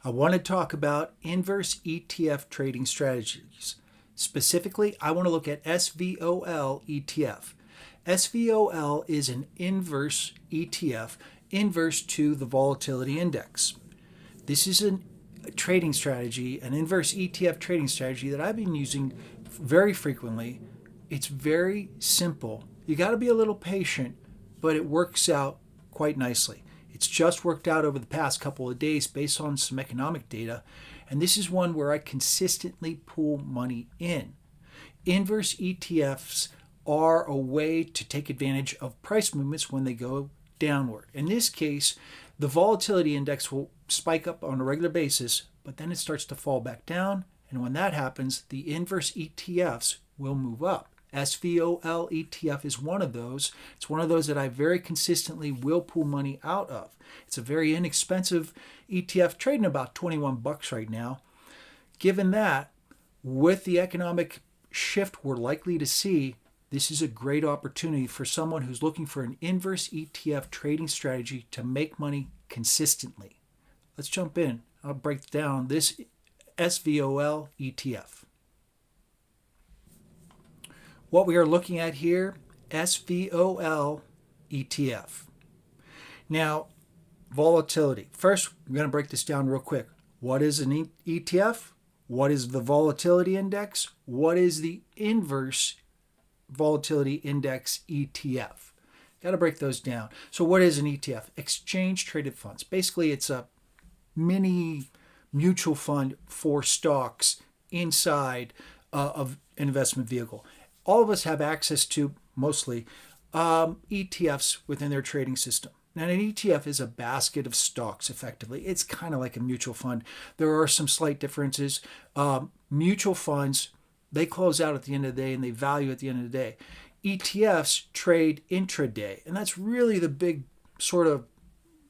I want to talk about inverse ETF trading strategies. Specifically, I want to look at SVOL ETF. SVOL is an inverse ETF, inverse to the volatility index. This is a trading strategy, an inverse ETF trading strategy that I've been using very frequently. It's very simple. You got to be a little patient, but it works out quite nicely. It's just worked out over the past couple of days based on some economic data, and this is one where I consistently pull money in. Inverse ETFs are a way to take advantage of price movements when they go downward. In this case, the volatility index will spike up on a regular basis, but then it starts to fall back down, and when that happens, the inverse ETFs will move up. SVOL ETF is one of those. It's one of those that I very consistently will pull money out of. It's a very inexpensive ETF, trading about $21 right now. Given that, with the economic shift we're likely to see, this is a great opportunity for someone who's looking for an inverse ETF trading strategy to make money consistently. Let's jump in. I'll break down this SVOL ETF. What we are looking at here, SVOL ETF. Now, volatility. First, we're going to break this down real quick. What is an ETF? What is the volatility index? What is the inverse volatility index ETF? Got to break those down. So what is an ETF? Exchange traded funds. Basically, it's a mini mutual fund for stocks inside of an investment vehicle. All of us have access to, mostly, ETFs within their trading system. Now, an ETF is a basket of stocks, effectively. It's kind of like a mutual fund. There are some slight differences. Mutual funds, they close out at the end of the day and they value at the end of the day. ETFs trade intraday, and that's really the big sort of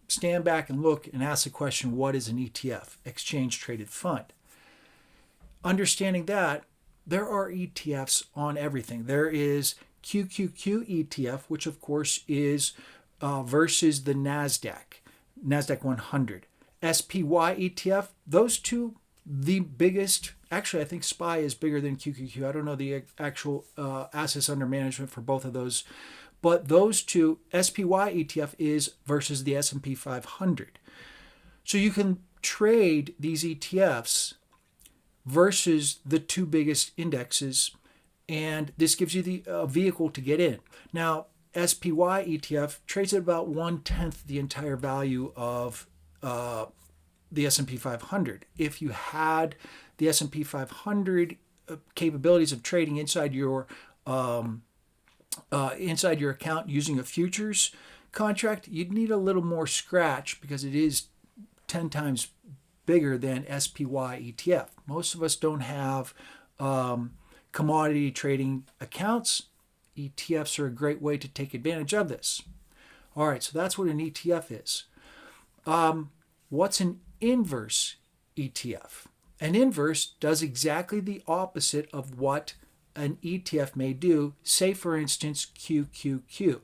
stand back and look and ask the question, what is an ETF? Exchange traded fund. Understanding that, there are ETFs on everything. There is QQQ ETF, which of course is versus the NASDAQ 100. SPY ETF, those two, the biggest, actually I think SPY is bigger than QQQ. I don't know the actual assets under management for both of those, but those two, SPY ETF is versus the S&P 500. So you can trade these ETFs versus the two biggest indexes, and this gives you the vehicle to get in. Now, SPY ETF trades at about 1/10 the entire value of the S&P 500. If you had the S&P 500 capabilities of trading inside your account using a futures contract, you'd need a little more scratch because it is 10 times bigger than SPY ETF. Most of us don't have commodity trading accounts. ETFs are a great way to take advantage of this. All right, so that's what an ETF is. What's an inverse ETF? An inverse does exactly the opposite of what an ETF may do. Say, for instance, QQQ.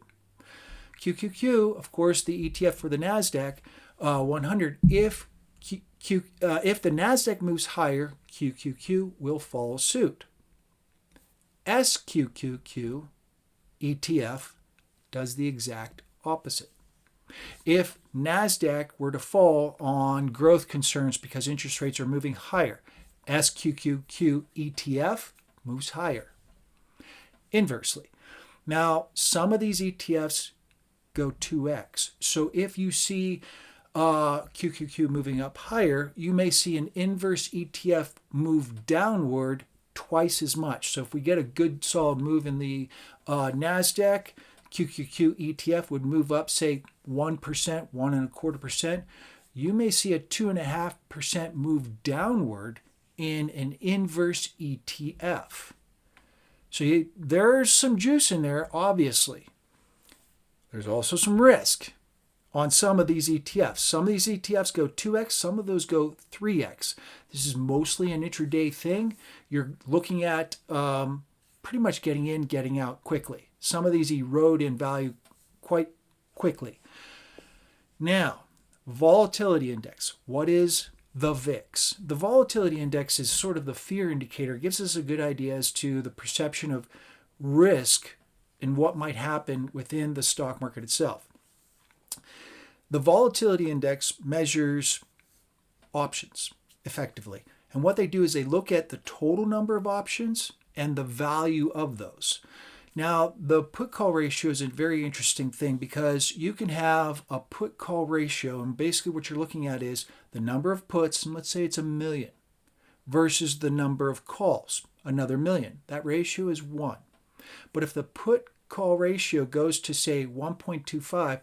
QQQ, of course, the ETF for the NASDAQ 100, if the NASDAQ moves higher, QQQ will follow suit. SQQQ ETF does the exact opposite. If NASDAQ were to fall on growth concerns because interest rates are moving higher, SQQQ ETF moves higher. Inversely. Now, some of these ETFs go 2x. So if you see QQQ moving up higher, you may see an inverse ETF move downward twice as much. So if we get a good solid move in the NASDAQ, QQQ ETF would move up, say 1%, 1.25%. You may see a 2.5% move downward in an inverse ETF. So there's some juice in there, obviously. There's also some risk on some of these ETFs. Some of these ETFs go 2x, some of those go 3x. This is mostly an intraday thing. You're looking at pretty much getting in, getting out quickly. Some of these erode in value quite quickly. Now, volatility index. What is the VIX. The volatility index is sort of the fear indicator. It gives us a good idea as to the perception of risk and what might happen within the stock market itself. The volatility index measures options effectively. And what they do is they look at the total number of options and the value of those. Now, the put-call ratio is a very interesting thing because you can have a put-call ratio, and basically what you're looking at is the number of puts, and let's say it's 1 million, versus the number of calls, another 1 million. That ratio is 1. But if the put-call ratio goes to, say, 1.25,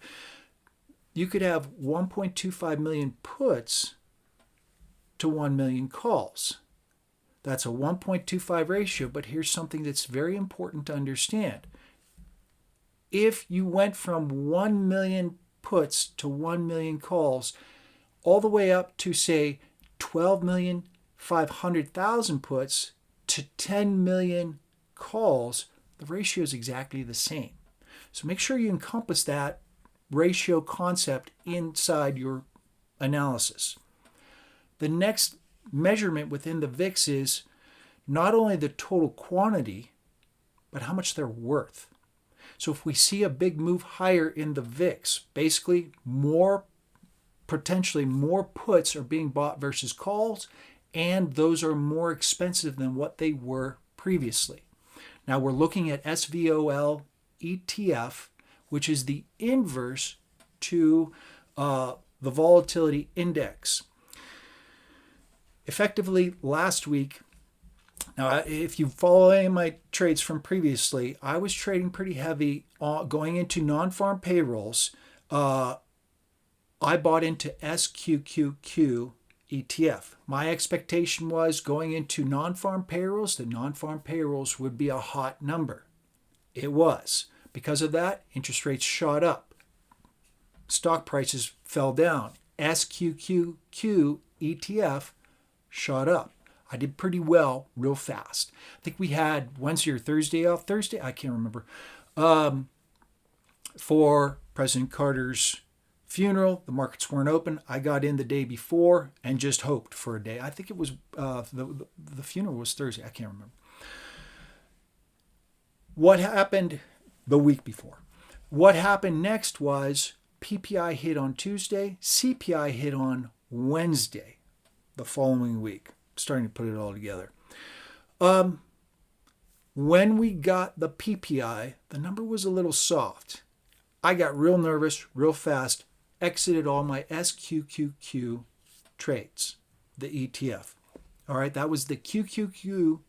you could have 1.25 million puts to 1 million calls. That's a 1.25 ratio, but here's something that's very important to understand. If you went from 1 million puts to 1 million calls, all the way up to, say, 12,500,000 puts to 10 million calls, the ratio is exactly the same. So make sure you encompass that ratio concept inside your analysis. The next measurement within the VIX is not only the total quantity, but how much they're worth. So if we see a big move higher in the VIX, basically potentially more puts are being bought versus calls, and those are more expensive than what they were previously. Now we're looking at SVOL ETF, which is the inverse to the volatility index. Effectively, last week, now if you follow any of my trades from previously, I was trading pretty heavy going into non-farm payrolls. I bought into SQQQ ETF. My expectation was going into non-farm payrolls, the non-farm payrolls would be a hot number. It was. Because of that, interest rates shot up. Stock prices fell down. SQQQ ETF shot up. I did pretty well real fast. I think we had Wednesday or Thursday off. Thursday? I can't remember. For President Carter's funeral, the markets weren't open. I got in the day before and just hoped for a day. I think it was the funeral was Thursday. I can't remember. What happened the week before? What happened next was PPI hit on Tuesday, CPI hit on Wednesday the following week. Starting to put it all together. When we got the PPI, the number was a little soft. I got real nervous, real fast, exited all my SQQQ trades, the ETF. All right, that was the QQQ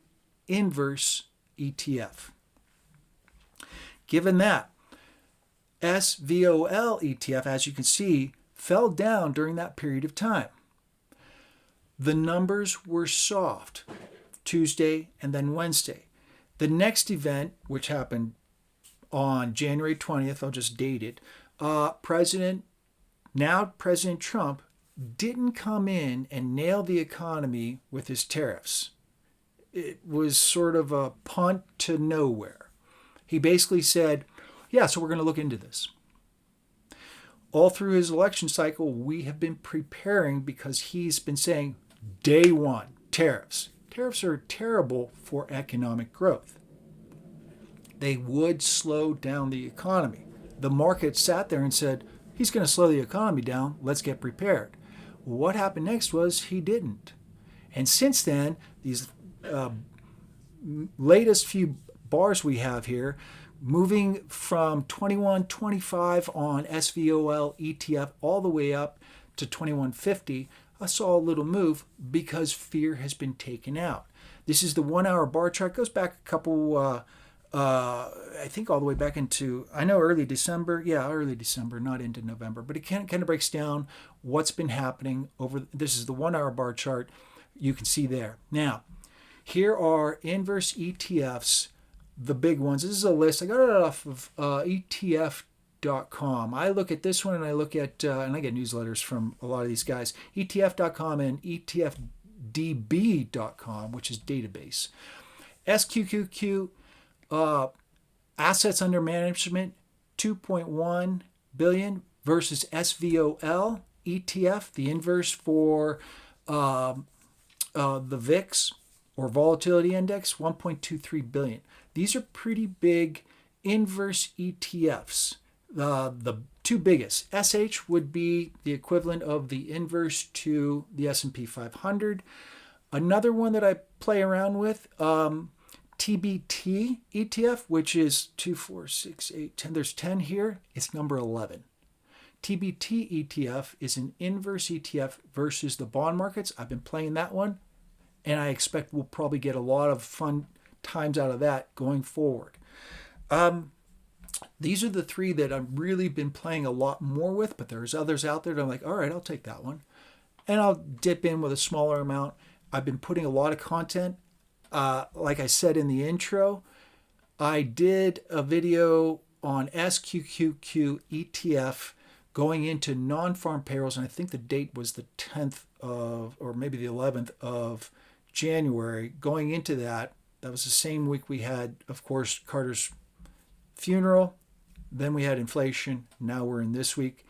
Inverse ETF. Given that, SVOL ETF, as you can see, fell down during that period of time. The numbers were soft Tuesday and then Wednesday. The next event, which happened on January 20th, I'll just date it, President Trump didn't come in and nail the economy with his tariffs. It was sort of a punt to nowhere. He basically said, yeah, so we're going to look into this. All through his election cycle, we have been preparing because he's been saying, day one, tariffs. Tariffs are terrible for economic growth. They would slow down the economy. The market sat there and said, he's going to slow the economy down. Let's get prepared. What happened next was he didn't. And since then, these latest few bars we have here, moving from 21.25 on SVOL ETF all the way up to 21.50, I saw a little move because fear has been taken out. This is the 1 hour bar chart. Goes back a couple, I think all the way back into, I know early December. Yeah, early December, not into November. But it kind of breaks down what's been happening over, this is the 1 hour bar chart. You can see there. Now, here are inverse ETFs, the big ones. This is a list. I got it off of ETF.com. I look at this one and I look at, and I get newsletters from a lot of these guys, ETF.com and ETFDB.com, which is database. SQQQ, assets under management, 2.1 billion versus SVOL ETF, the inverse for the VIX or volatility index, 1.23 billion. These are pretty big inverse ETFs. The two biggest, SH would be the equivalent of the inverse to the S&P 500. Another one that I play around with, TBT ETF, which is 2, 4, 6, 8, 10. There's 10 here. It's number 11. TBT ETF is an inverse ETF versus the bond markets. I've been playing that one, and I expect we'll probably get a lot of fun times out of that going forward. These are the three that I've really been playing a lot more with, but there's others out there that I'm like, all right, I'll take that one. And I'll dip in with a smaller amount. I've been putting a lot of content. Like I said in the intro, I did a video on SQQQ ETF going into non-farm payrolls, and I think the date was the 10th of, or maybe the 11th of January. Going into that, that was the same week we had, of course, Carter's funeral. Then we had inflation. Now we're in this week.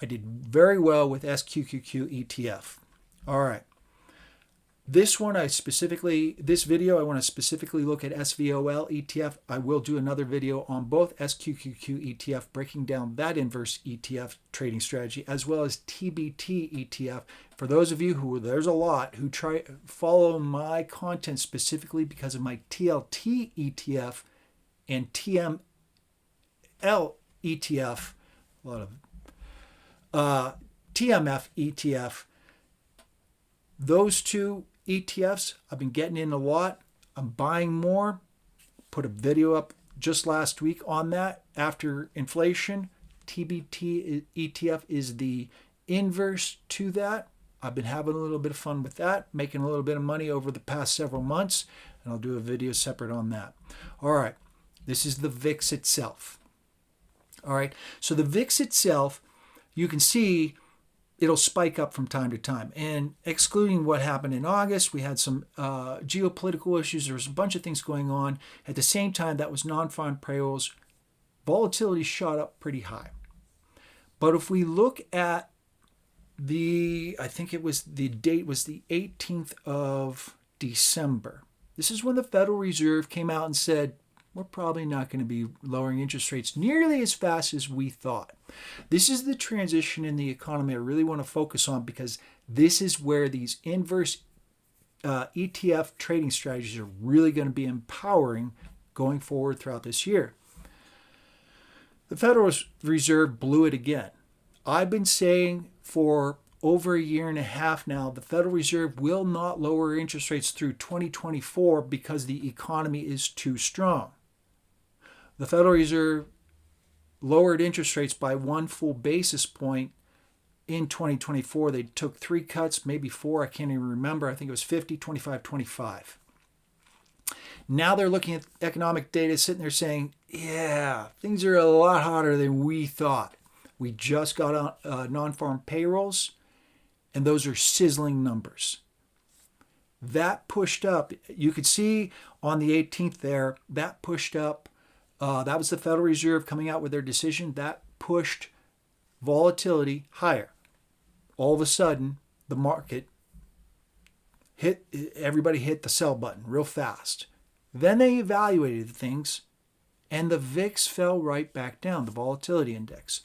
I did very well with SQQQ ETF. All right. This video, I want to specifically look at SVOL ETF. I will do another video on both SQQQ ETF, breaking down that inverse ETF trading strategy, as well as TBT ETF. For those of you who, there's a lot, who follow my content specifically because of my TLT ETF and TML ETF, a lot of TMF ETF. Those two ETFs, I've been getting in a lot. I'm buying more. Put a video up just last week on that after inflation. TBT ETF is the inverse to that. I've been having a little bit of fun with that, making a little bit of money over the past several months, and I'll do a video separate on that. All right, this is the VIX itself. All right, so the VIX itself, you can see it'll spike up from time to time. And excluding what happened in August, we had some geopolitical issues. There was a bunch of things going on. At the same time, that was non-farm payrolls. Volatility shot up pretty high. But if we look at I think it was the date was the 18th of December. This is when the Federal Reserve came out and said, we're probably not going to be lowering interest rates nearly as fast as we thought. This is the transition in the economy I really want to focus on, because this is where these inverse ETF trading strategies are really going to be empowering going forward throughout this year. The Federal Reserve blew it again. I've been saying for over a year and a half now, the Federal Reserve will not lower interest rates through 2024 because the economy is too strong. The Federal Reserve lowered interest rates by 1 full basis point in 2024. They took 3 cuts, maybe 4, I can't even remember. I think it was 50, 25, 25. Now they're looking at economic data, sitting there saying, yeah, things are a lot hotter than we thought. We just got non-farm payrolls, and those are sizzling numbers. That pushed up, you could see on the 18th there, that pushed up. That was the Federal Reserve coming out with their decision. That pushed volatility higher. All of a sudden, the market everybody hit the sell button real fast. Then they evaluated things, and the VIX fell right back down, the volatility index.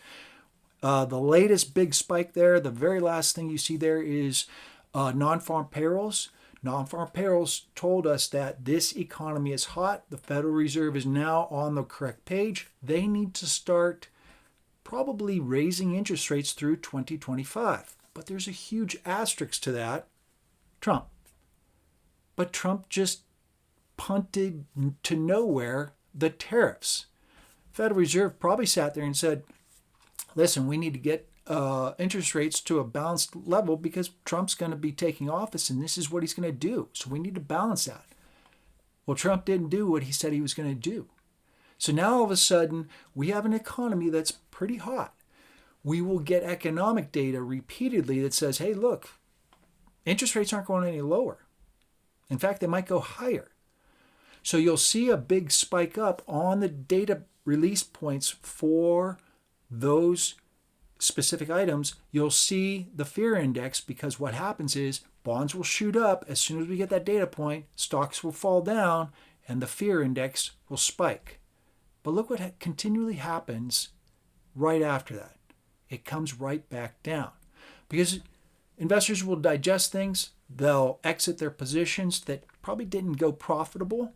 The latest big spike there, the very last thing you see there is non-farm payrolls. Non-farm payrolls told us that this economy is hot. The Federal Reserve is now on the correct page. They need to start probably raising interest rates through 2025. But there's a huge asterisk to that, Trump. But Trump just punted to nowhere the tariffs. Federal Reserve probably sat there and said, listen, we need to get interest rates to a balanced level because Trump's going to be taking office and this is what he's going to do. So we need to balance that. Well, Trump didn't do what he said he was going to do. So now all of a sudden we have an economy that's pretty hot. We will get economic data repeatedly that says, hey, look, interest rates aren't going any lower. In fact, they might go higher. So you'll see a big spike up on the data release points for those specific items, you'll see the fear index, because what happens is bonds will shoot up as soon as we get that data point, stocks will fall down, and the fear index will spike. But look what continually happens right after that. It comes right back down, because investors will digest things. They'll exit their positions that probably didn't go profitable.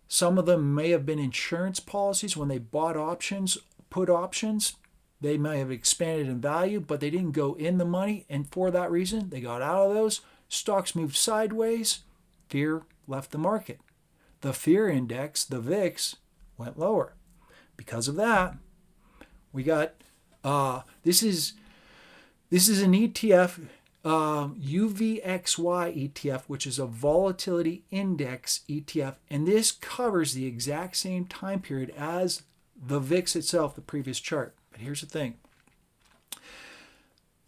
Some of them may have been insurance policies when they bought options, put options. They may have expanded in value, but they didn't go in the money. And for that reason, they got out of those. Stocks moved sideways. Fear left the market. The fear index, the VIX, went lower. Because of that, we got, this is an ETF, UVXY ETF, which is a volatility index ETF. And this covers the exact same time period as the VIX itself, the previous chart. But here's the thing.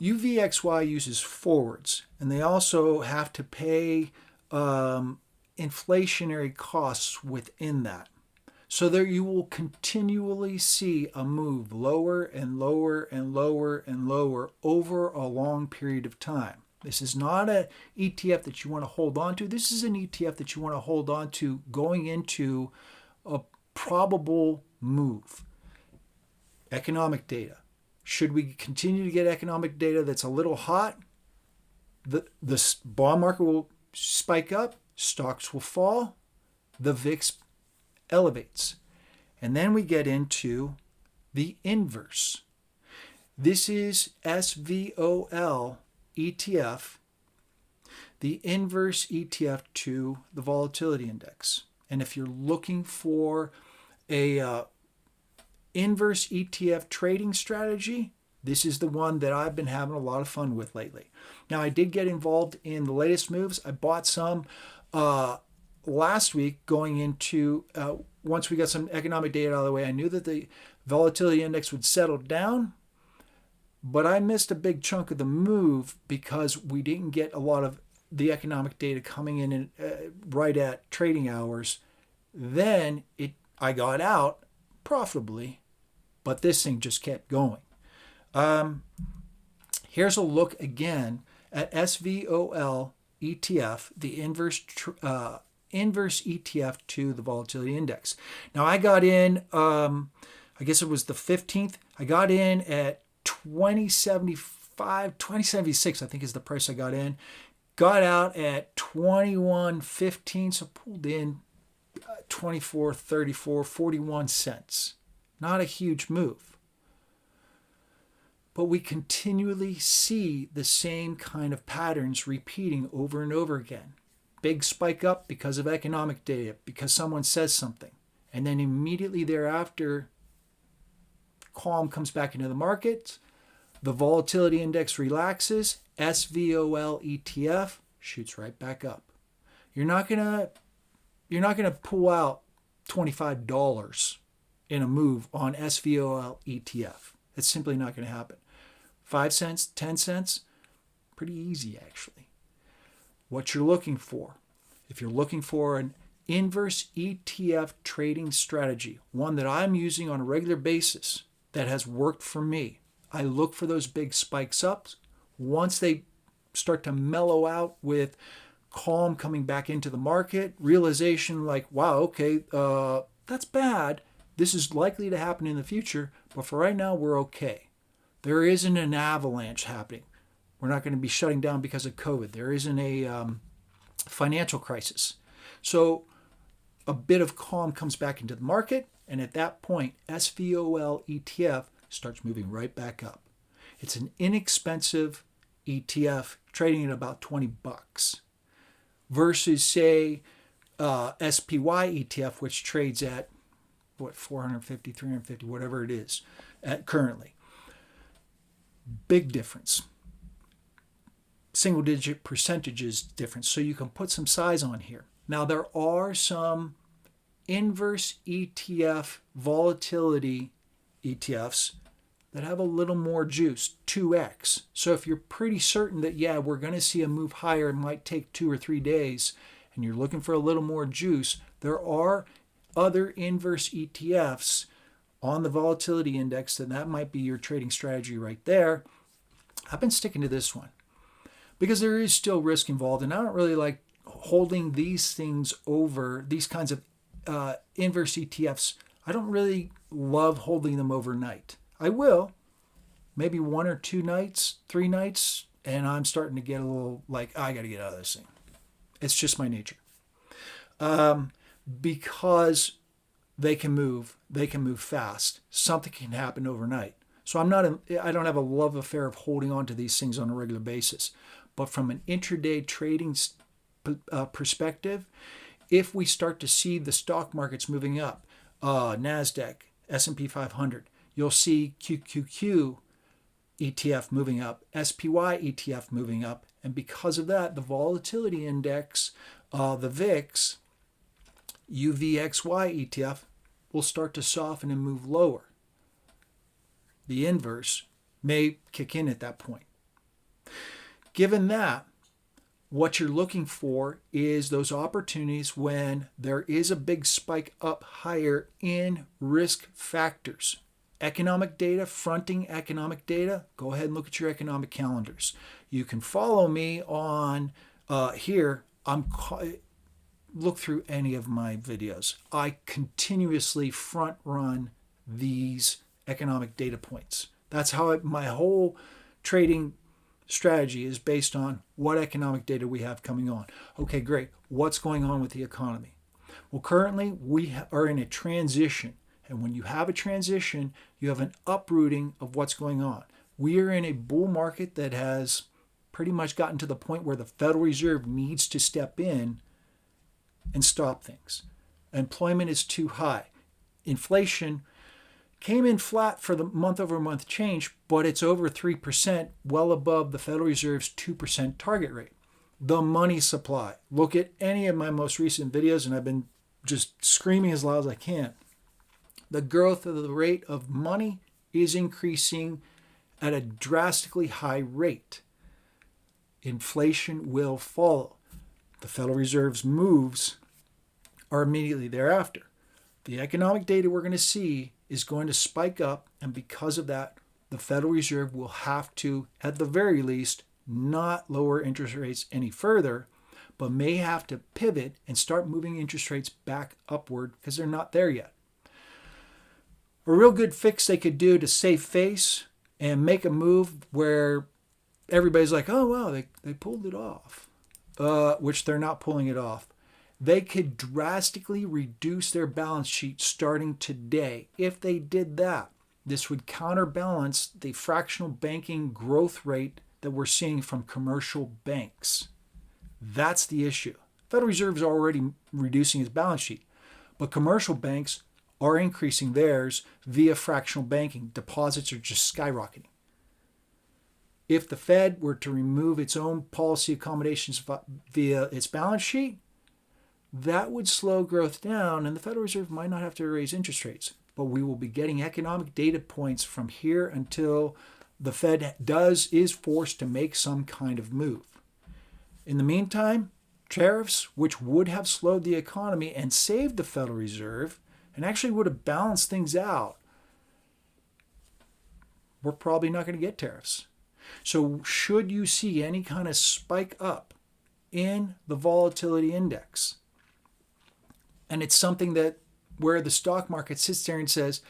UVXY uses forwards, and they also have to pay inflationary costs within that. So there you will continually see a move lower and lower and lower and lower over a long period of time. This is not an ETF that you want to hold on to. This is an ETF that you want to hold on to going into a probable move. Economic data. Should we continue to get economic data that's a little hot, the bond market will spike up, stocks will fall, the VIX elevates. And then we get into the inverse. This is SVOL ETF, the inverse ETF to the volatility index. And if you're looking for a inverse ETF trading strategy, this is the one that I've been having a lot of fun with lately. Now, I did get involved in the latest moves. I bought some last week going into, once we got some economic data out of the way. I knew that the volatility index would settle down, but I missed a big chunk of the move because we didn't get a lot of the economic data coming in right at trading hours. Then I got out profitably, but this thing just kept going. Here's a look again at SVOL ETF, the inverse ETF to the volatility index. Now I got in, I guess it was the 15th. I got in at 2075, 2076, I think is the price I got in. Got out at 21.15, so pulled in 24, 34, 41 cents. Not a huge move. But we continually see the same kind of patterns repeating over and over again. Big spike up because of economic data, because someone says something. And then immediately thereafter, calm comes back into the market. The volatility index relaxes. SVOL ETF shoots right back up. You're not gonna pull out $25 in a move on SVOL ETF. It's simply not going to happen. 5 cents, 10 cents, pretty easy actually. What you're looking for, if you're looking for an inverse ETF trading strategy, one that I'm using on a regular basis that has worked for me, I look for those big spikes up. Once they start to mellow out with calm coming back into the market, realization like, wow, okay, that's bad. This is likely to happen in the future, but for right now, we're okay. There isn't an avalanche happening. We're not going to be shutting down because of COVID. There isn't a financial crisis. So a bit of calm comes back into the market, and at that point, SVOL ETF starts moving right back up. It's an inexpensive ETF trading at about $20 versus, say, SPY ETF, which trades at, 450, 350, whatever it is at currently. Big difference. Single digit percentages difference. So you can put some size on here. Now there are some inverse ETF volatility ETFs that have a little more juice, 2x. So if you're pretty certain that, yeah, we're going to see a move higher, it might take 2 or 3 days, and you're looking for a little more juice, there are other inverse ETFs on the volatility index, then that might be your trading strategy right there. I've been sticking to this one because there is still risk involved, and I don't really like holding these things over, these kinds of inverse ETFs. I don't really love holding them overnight. I will, maybe 1 or 2 nights, 3 nights, and I'm starting to get a little like, I got to get out of this thing. It's just my nature. Because they can move fast. Something can happen overnight. So I don't have a love affair of holding on to these things on a regular basis. But from an intraday trading perspective, if we start to see the stock markets moving up, NASDAQ, S&P 500, you'll see QQQ ETF moving up, SPY ETF moving up, and because of that, the volatility index, the VIX, UVXY ETF will start to soften and move lower. The inverse may kick in at that point. Given that, what you're looking for is those opportunities when there is a big spike up higher in risk factors. Economic data, fronting economic data, go ahead and look at your economic calendars. You can follow me on here. Look through any of my videos. I continuously front run these economic data points. That's how my whole trading strategy is based on what economic data we have coming on. Okay, great. What's going on with the economy? Well, currently we are in a transition. And when you have a transition, you have an uprooting of what's going on. We are in a bull market that has pretty much gotten to the point where the Federal Reserve needs to step in and stop things. Employment is too high. Inflation came in flat for the month-over-month change, but it's over 3%, well above the Federal Reserve's 2% target rate. The money supply. Look at any of my most recent videos, and I've been just screaming as loud as I can. The growth of the rate of money is increasing at a drastically high rate. Inflation will follow. The Federal Reserve's moves are immediately thereafter. The economic data we're going to see is going to spike up, and because of that, the Federal Reserve will have to, at the very least, not lower interest rates any further, but may have to pivot and start moving interest rates back upward because they're not there yet. A real good fix they could do to save face and make a move where everybody's like, oh, wow, they pulled it off, which they're not pulling it off. They could drastically reduce their balance sheet starting today. If they did that, this would counterbalance the fractional banking growth rate that we're seeing from commercial banks. That's the issue. Federal Reserve is already reducing its balance sheet, but commercial banks are increasing theirs via fractional banking. Deposits are just skyrocketing. If the Fed were to remove its own policy accommodations via its balance sheet, that would slow growth down, and the Federal Reserve might not have to raise interest rates. But we will be getting economic data points from here until the Fed is forced to make some kind of move. In the meantime, tariffs, which would have slowed the economy and saved the Federal Reserve, and actually would have balanced things out, we're probably not going to get tariffs. So should you see any kind of spike up in the volatility index, and it's something that where the stock market sits there and says,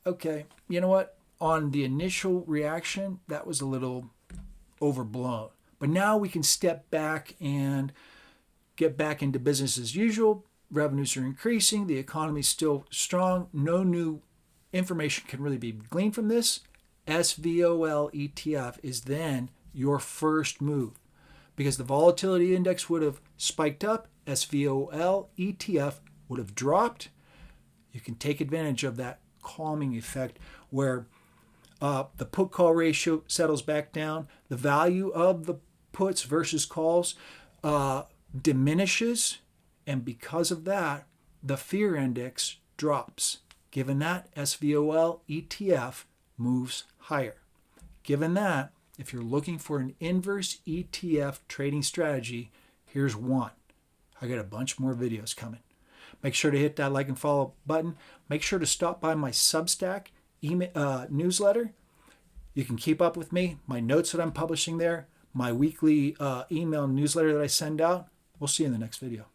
okay, you know what? On the initial reaction, that was a little overblown. But now we can step back and get back into business as usual. Revenues are increasing. The economy is still strong. No new information can really be gleaned from this. SVOL ETF is then your first move because the volatility index would have spiked up. SVOL ETF would have dropped. You can take advantage of that calming effect where the put-call ratio settles back down. The value of the puts versus calls diminishes. And because of that, the fear index drops. Given that, SVOL ETF moves higher. Given that, if you're looking for an inverse ETF trading strategy, here's one. I got a bunch more videos coming. Make sure to hit that like and follow button. Make sure to stop by my Substack email, newsletter. You can keep up with me, my notes that I'm publishing there, my weekly email newsletter that I send out. We'll see you in the next video.